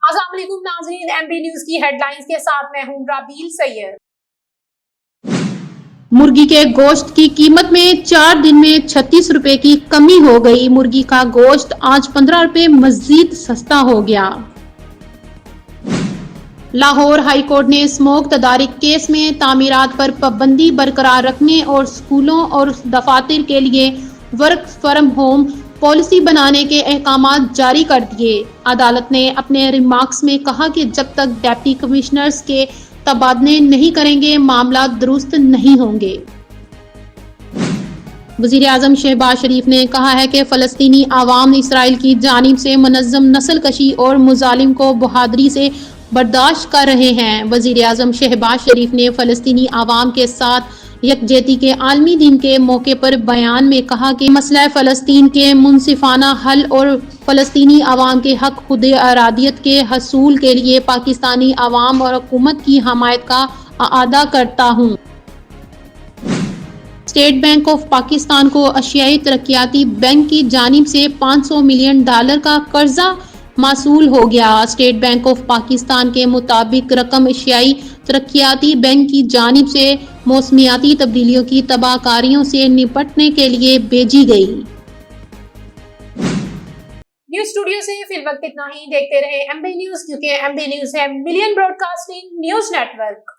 السلام علیکم ناظرین، ایم بی نیوز کی ہیڈ لائنز کے ساتھ میں ہوں رابیل سید۔ مرغی کے گوشت کی قیمت میں 4 دن میں 36 روپے کی کمی ہو گئی۔ مرغی کا گوشت آج 15 روپے مزید سستا ہو گیا۔ لاہور ہائی کورٹ نے اسموک تدارک کیس میں تعمیرات پر پابندی برقرار رکھنے اور اسکولوں اور دفاتر کے لیے ورک فرام ہوم پالیسی بنانے کے احکامات جاری کر دیے۔ عدالت نے اپنے ریمارکس میں کہا کہ جب تک ڈپٹی کمشنرز کے تبادلے نہیں کریں گے معاملات درست نہیں ہوں گے۔ وزیر اعظم شہباز شریف نے کہا ہے کہ فلسطینی عوام نے اسرائیل کی جانب سے منظم نسل کشی اور مظالم کو بہادری سے برداشت کر رہے ہیں۔ وزیر اعظم شہباز شریف نے فلسطینی عوام کے ساتھ یکجہتی کے عالمی دن کے موقع پر بیان میں کہا کہ مسئلہ فلسطین کے منصفانہ حل اور فلسطینی عوام کے حق خود ارادیت کے حصول کے لیے پاکستانی عوام اور حکومت کی حمایت کا اعادہ کرتا ہوں۔ اسٹیٹ بینک آف پاکستان کو ایشیائی ترقیاتی بینک کی جانب سے $500 ملین کا قرضہ موصول ہو گیا۔ اسٹیٹ بینک آف پاکستان کے مطابق رقم ایشیائی ترقیاتی بینک کی جانب سے موسمیاتی تبدیلیوں کی تباہ کاریوں سے نپٹنے کے لیے بھیجی گئی۔ نیوز اسٹوڈیو سے فی الوقت اتنا ہی۔ دیکھتے رہے ایم بی نیوز، کیونکہ ایم بی نیوز ہے million broadcasting news net work.